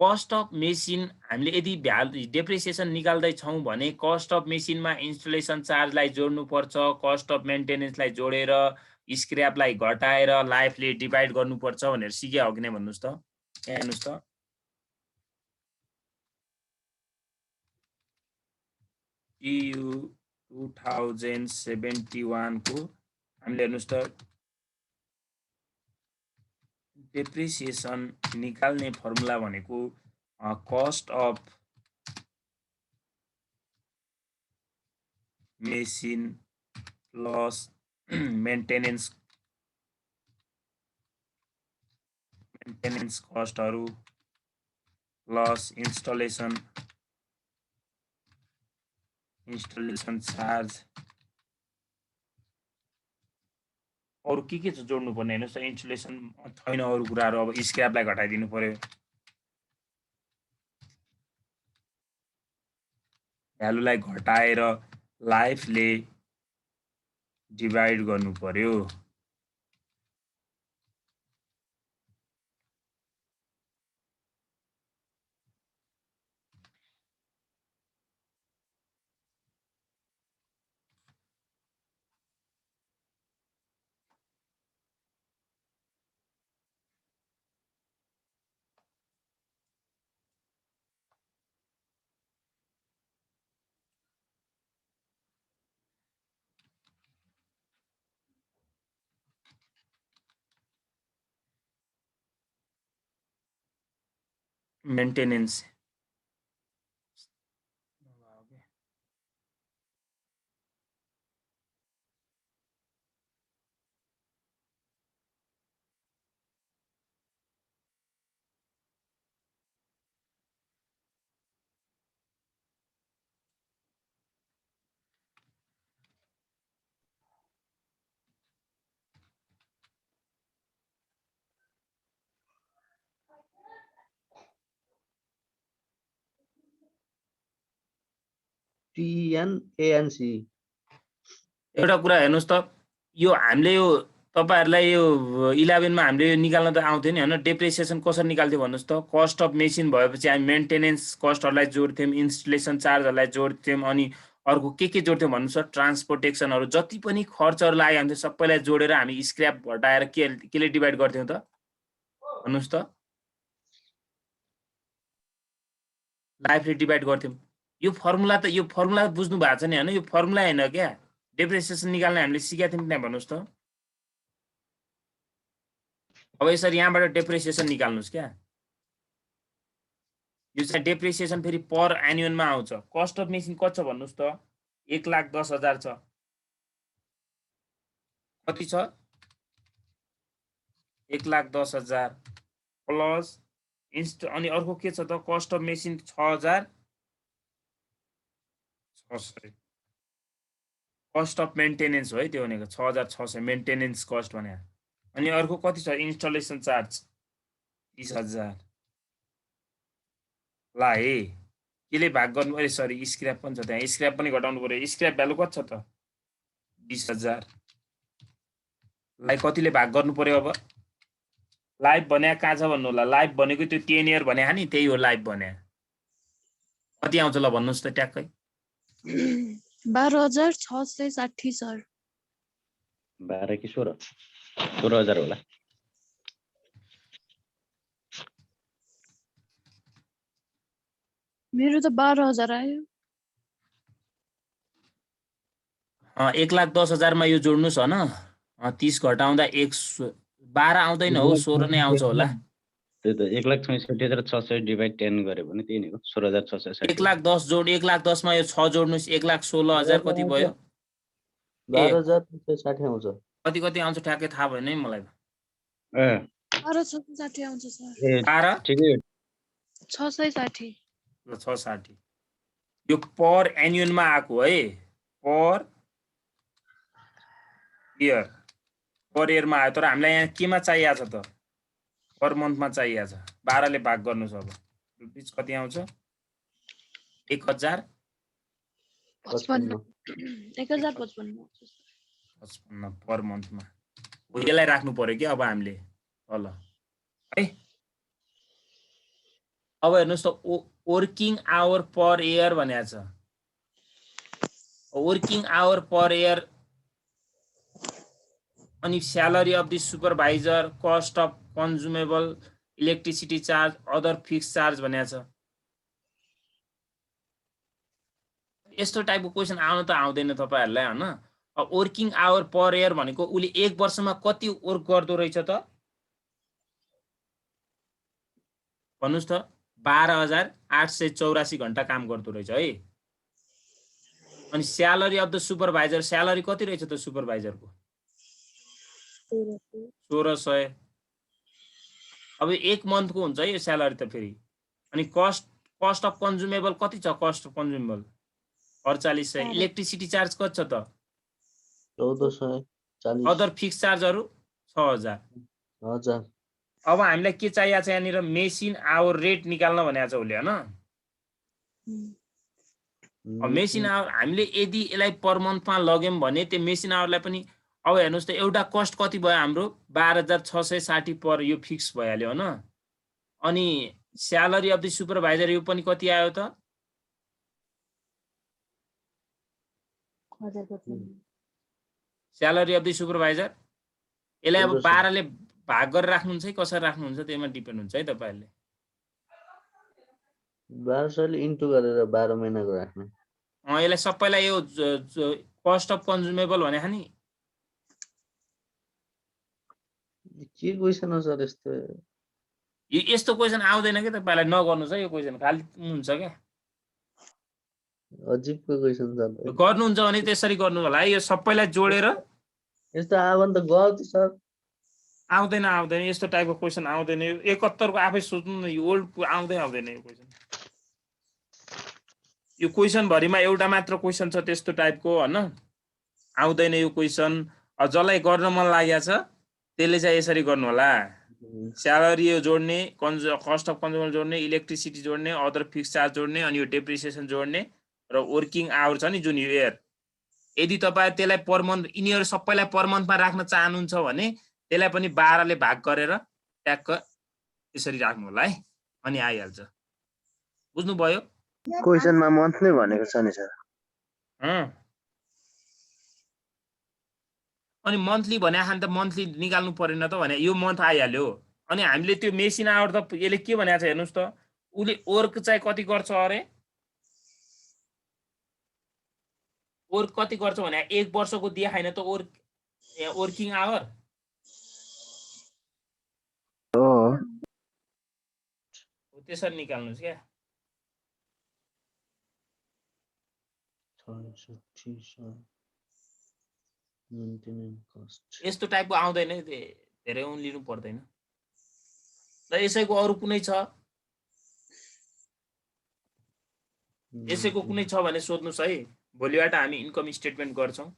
कस्ट अफ मेसिन हामीले यदि भ्यालु डेप्रिसिएसन निकाल्दै छौँ भने कस्ट अफ मेसिनमा इन्स्टलेसन चार्जलाई जोड्नु पर्छ, कस्ट अफ मेन्टेनेन्सलाई जोडेर स्क्रैपलाई घटाएर लाइफले डिभाइड गर्नुपर्छ भनेर सिके हो कि नै भन्नुस् त। यहाँ हेर्नुस् त, TU 2071 को हामीले हेर्नुस् त डेप्रिसिएसन निकाल्ने फर्मुला भनेको cost of machine plus maintenance कस्टहरू प्लस इन्स्टलेसन चार्ज। अरु के छ जोड्नु पर्ने? हेर्नुस् त, इन्स्टलेसन छैन, अरु कुराहरू अब स्क्रैपलाई घटाइदिनु पर्यो, भ्यालुलाई घटाएर लाइफले डिभाइड गर्नु पर्यो। Maintenance TNANC। एउटा कुरा हेर्नुस् त, यो हामीले यो तपाईहरुलाई यो 11 मा हामीले यो निकाल्न त आउँथ्यो नि हैन? डेप्रिसिएसन कसरी निकाल्थ्यो भन्नुस् त? कस्ट अफ मेसिन भएपछि हामी मेन्टेनेन्स कस्टहरुलाई जोड्थ्यौं, इन्स्टलेसन चार्जहरुलाई जोड्थ्यौं, अनि अर्को के जोड्थ्यौं भन्नुस् त? ट्रान्सपोर्टेसनहरु जति पनि खर्चहरु लाग्यो हामीले सबैलाई जोडेर हामी स्क्रैप घटाएर केले डिभाइड गर्थ्यौं त भन्नुस् त? लाइफले डिभाइड गर्थ्यौं। यो फर्मुला बुझ्नु भएको छ नि हैन? यो फर्मुला हैन क्या, डेप्रिसिएसन निकाल्ने हामीले सिकेका थियौं कि भन्नुस् त? अब यसरी यहाँबाट डेप्रिसिएसन निकाल्नुस् क्या। यो चाहिँ डेप्रिसिएसन फेरि पर एन्युअलमा आउँछ। कस्ट अफ मेसिन कति छ भन्नुस् त? 1,10,000 छ। कति छ? 1,10,000 प्लस अनि अर्को के छ त? Cost of machine 6,600। Cost of maintenance हो है त्यो भनेको, 6,600 मेन्टेनेन्स कस्ट भने। अनि अर्को कति छ? Installation charge 30,000। ला है केले भाग गर्नु? अरे सरी, स्क्रैप पनि छ त्यहाँ, स्क्रैप पनि घटाउनु पर्यो। स्क्रैप भ्यालु कति छ त? 20,000। लाई कतिले भाग गर्नु पर्यो अब? लाइफ भने कहाँ छ भन्नु होला? लाइफ भनेको त्यो 10 इयर भने नि, त्यही हो लाइफ भने। कति आउँछ ल भन्नुस् त ट्याक्कै? 12,660 सर। 12 कि 16? 16,000 होला। मेरो त 12,000 आयो। 1,10,000 मा यो जोड्नुस् हैन। 30 घटाउँदा 12 आउँदैन हो, 16 नै आउँछ होला। त्यो त 1,66,600 डिभाइड 10 गरे भने त्यही नै हो, 16,660। 1,10,000 जोड, 1,10,000 मा यो 6 जोड्नुस्, 1,16,000 कति भयो? 12,360 आउँछ। कति कति आउँछ ठ्याक्कै थाहा भएन है मलाई। 12,660 आउँछ सर। 12 ठिकै 660। 660 यो पर एन्युअलमा आएको है, पर इयरमा आयो। तर हामीलाई यहाँ केमा चाहिएको छ त? पर मन्थमा चाहिएको छ। 12 ले भाग गर्नुस्। अब रुपिस कति आउँछ? 1,055। 1,055 पर मन्थमा। यसलाई राख्नु पर्यो क्या अब हामीले तल है। अब हेर्नुस् त, वर्किङ आवर पर इयर भनेको छ। वर्किङ आवर पर इयर अनि salary of the supervisor, cost of consumable, electricity charge, other fix charge भनेको छ। यस्तो टाइपको क्वेसन आउन त आउँदैन तपाईहरुलाई हैन। अब वर्किङ आवर पर इयर भनेको उले एक वर्षमा कति वर्क गर्दो रहेछ त भन्नुस् त? 12,884 घण्टा काम गर्दो रहेछ है। अनि salary of the supervisor, salary कति रहेछ त सुपरभाइजरको? 1,600। अब एक मन्थको हुन्छ है यो स्यालेरी त फेरि। अनि कस्ट अफ कन्ज्युमेबल कति छ? Cost of consumable 4,400। Electricity charge कति छ त? 1,440। अदर फिक्स चार्जहरु 6,000। हजुर। अब हामीलाई के चाहिएको छ यहाँनिर? मेसिन आवर रेट निकाल्न भनेको छ उले हैन। अब मेसिन आवर हामीले यदि यसलाई पर मन्थमा लग्यौं भने त्यो मेसिन आवरलाई पनि अब हेर्नुस् त एउटा कस्ट कति भयो हाम्रो? 12,660 पर, यो फिक्स भइहाल्यो हैन। अनि स्यालेरी अफ द सुपरभाइजर यो पनि कति आयो त? स्यालेरी अफ द सुपरभाइजर यसलाई अब 12 ले भाग गरेर राख्नुहुन्छ है, कसरी राख्नुहुन्छ त्यसमा डिपेन्ड हुन्छ है तपाईहरुले। 1200 ले इन्टु गरेर 12 महिनाको राख्नु। यसलाई सबैलाई यो कस्ट अफ कन्ज्युमेबल भने नि। के क्वेशन हो सर यस्तो? यस्तो क्वेशन आउँदैन के तपाईलाई, नगर्नुस् है यो क्वेशन, खाली हुन्छ के। अजिबको क्वेशन सर। गर्नुहुन्छ भने त्यसरी गर्नु होला है, यो सबैलाई जोडेर। यस्तो आयो भने त गल्ती सर। आउँदैन यस्तो टाइपको क्वेशन आउँदैन। 71 को आफै सोच्नु न, यो ओल्ड आउँदैन यो क्वेशन। यो क्वेशन भरिमा एउटा मात्र क्वेशन छ त्यस्तो टाइपको हैन, आउँदैन यो क्वेशन। जसलाई गर्न मन लागेको छ त्यसले चाहिँ यसरी गर्नु होला। स्यालेरी यो जोड्ने, कस्ट अफ कन्ज्युमेबल जोड्ने, इलेक्ट्रिसिटी जोड्ने, अदर फिक्स चार्ज जोड्ने, अनि यो डेप्रिसिएसन जोड्ने र वर्किङ आवर छ नि जुन यो इयर। यदि तपाईहरु त्यसलाई पर मन्थ यिनीहरु सबैलाई पर मन्थमा राख्न चाहनुहुन्छ भने त्यसलाई पनि 12 ले भाग गरेर ट्याक्क यसरी राख्नु होला है, अनि आइहाल्छ। बुझ्नु भयो? क्वेशनमा मन्थ नै भनेको छ नि सर। अनि मन्थली भने खान त मन्थली निकाल्नु परेन त भने यो मन्थ आइहाल्यो। अनि हामीले त्यो मेसिन आवर त यसले के भनेको छ हेर्नुस् त, उले वर्क चाहिँ कति गर्छ अरे? वर्क कति गर्छ भने एक वर्षको देखाइन त वर्किङ आवर। त्यसरी निकाल्नुस् क्या। 66 मेन्टेनेन्स कस्ट। यस्तो टाइपको आउँदैन धेरै लिनु पर्दैन। ल यसैको अरू कुनै छ? यसैको कुनै छ भने सोध्नुस् है। भोलिबाट हामी इन्कम स्टेटमेन्ट गर्छौँ।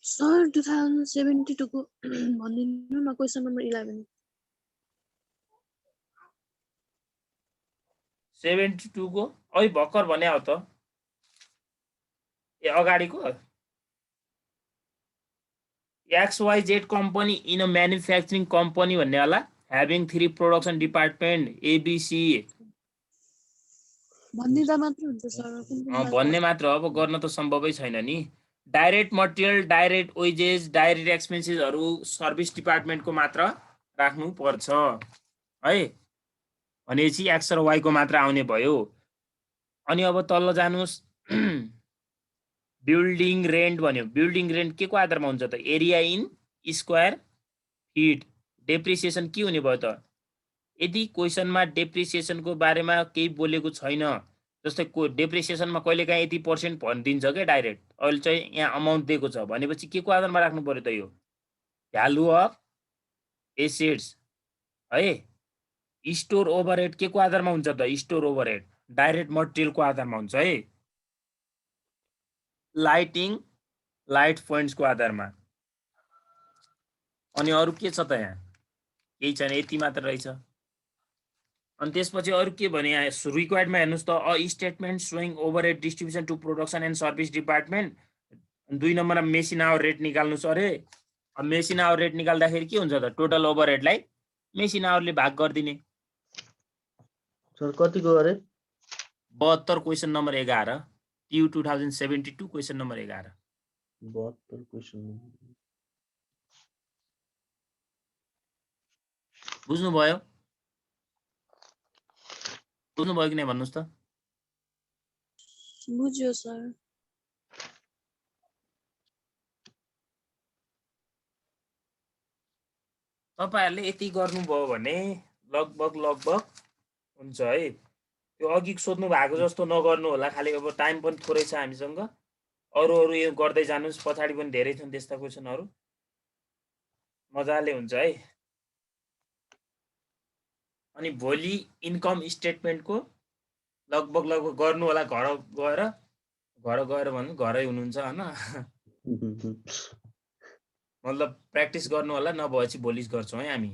सर 2072 को भनिदिनु न क्वेसन नम्बर 11। 72 को अहिले भर्खर भने हो त। ए अगाडिको XYZ company in a manufacturing company भन्ने होला। Having 3 production department ABC। भनिदिँदा मात्र हुन्छ सर। कुन भन्ने मात्र हो, अब गर्न त सम्भवै छैन नि। Direct material, direct wages, direct एक्सपेन्सेसहरू सर्भिस डिपार्टमेन्टको मात्र राख्नु पर्छ है। भनेपछि एक्स र वाई को मात्र आउने भयो। अनि अब तल्लो जानुस्। बिल्डिङ रेन्ट भन्यो। बिल्डिङ रेन्ट के को आधारमा हुन्छ त? Area in square feet. Depreciation के हुने भयो त? यदि क्वेसनमा डेप्रिसिएसनको बारेमा केही बोलेको छैन, जस्तै डेप्रिसिएसनमा कहिलेकाहीँ यति % भनिदिन्छ क्या डाइरेक्ट, अहिले चाहिँ यहाँ अमाउन्ट दिएको छ भनेपछि के को आधारमा राख्नु पर्यो त? यो भ्यालु अफ एसेट्स है। स्टोर ओभरहेड के को आधारमा हुन्छ त? स्टोर ओभरहेड डाइरेक्ट मटेरियलको आधारमा हुन्छ है। लाइटिङ लाइट पोइन्ट्सको आधारमा। अनि अरू के छ त यहाँ? केही छैन, यति मात्र रहेछ। अनि त्यसपछि अरू के भने यहाँ रिक्वायर्डमा हेर्नुहोस् त, a statement showing overhead distribution to production and service department. 2 नम्बरमा मेसिन आवर रेट निकाल्नुस् अरे। अब मेसिन आवर रेट निकाल्दाखेरि के हुन्छ त? टोटल ओभरहेडलाई मेसिन आवरले भाग गरिदिने। सर कतिको गरे? 72 question number 11 TU 2072 question number 11। 72 question. बुझ्नुभयो? बुझ्नुभयो कि नै भन्नुहोस् त? बुझ्यो सर। तपाईहरुले यति गर्नुभयो भने लगभग हुन्छ है। त्यो अघि सोध्नु भएको जस्तो नगर्नु होला, खाली अब टाइम पनि थोरै छ हामीसँग। अरू यो गर्दै जानुस्, पछाडि पनि धेरै छन् त्यस्ता क्वेसनहरु, मजाले हुन्छ है। अनि भोलि इन्कम स्टेटमेन्टको लगभग गर्नु होला। घर गएर भन्नु घरै हुनुहुन्छ हैन। मतलब प्र्याक्टिस गर्नु होला, नभएपछि भोलि गर्छौं है हामी।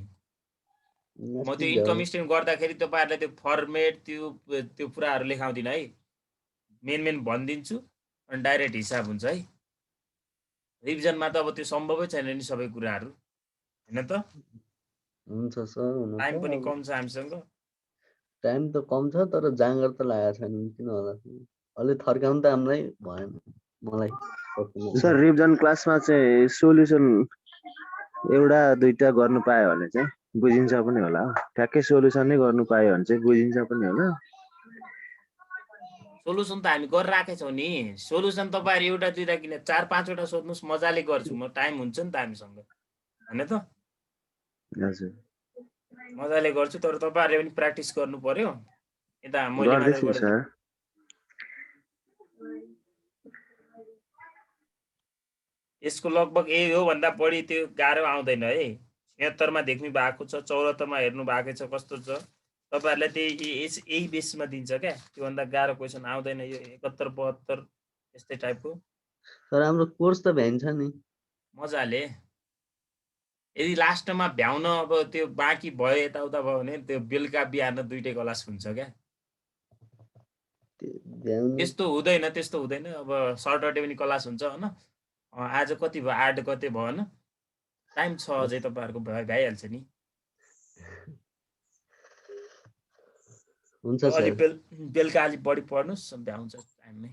म त्यो इन्कम स्टेटमेन्ट गर्दाखेरि तपाईहरुलाई त्यो फर्मेट त्यो पुराहरु लेखाउँदिन है। मेन भनिदिन्छु अनि डाइरेक्ट हिसाब हुन्छ है। रिभिजनमा त अब त्यो सम्भवै छैन नि सबै कुराहरु, हैन त? हुन्छ सर। टाइम पनि कम छ हामीसँग। टाइम त कम छ तर जाँगर त लागेको छैन, किन होला? अलि थर्काउनु त हामीलाई भएन मलाई। सर रिभिजन क्लासमा चाहिँ सोलुसन एउटा दुईटा गर्नु पायो भने चाहिँ बुझिन्छ पनि होला। ठ्याक्कै सोलुसन नै गर्नु पायो भने चाहिँ बुझिन्छ पनि होला। सोलुसन त हामी गरिराखेका छौं नि। सोलुसन तपाईहरु एउटा दुईटा किन 4-5 वटा सोध्नुस्, मजाले गर्छु म। टाइम हुन्छ नि त हामीसँग, हैन त? हजुर मजाले गर्छु, तर तपाईहरुले पनि प्र्याक्टिस गर्नु पर्यो। यता मैले मात्र गर्दैछु सर। यसको लगभग यही हो भन्दा बढी त्यो गाह्रो आउँदैन है। 76 मा देख्नु भएको छ, 74 मा हेर्नु भएको छ कस्तो छ। तपाईहरुलाई त्यही यही बेसमा दिन्छ क्या, त्यो भन्दा गाह्रो क्वेशन आउँदैन। यो 71 72 यस्तै टाइपको। सर हाम्रो कोर्स त भ्याइन्छ नि मजाले। यदि लास्टमा भ्याउन अब त्यो बाँकी भयो यताउता भयो भने त्यो बेलुका बिहान दुईटै क्लास हुन्छ क्या। त्यस्तो हुँदैन। अब सटरडे पनि क्लास हुन्छ हैन। आज कति भयो? 8 गते भयो हैन। टाइम छ अझै तपाईहरुको, भइहाल्छ नि। हुन्छ सर। बेलुका अलि बढी पढ्नुस्, भ्याउँछ टाइममै।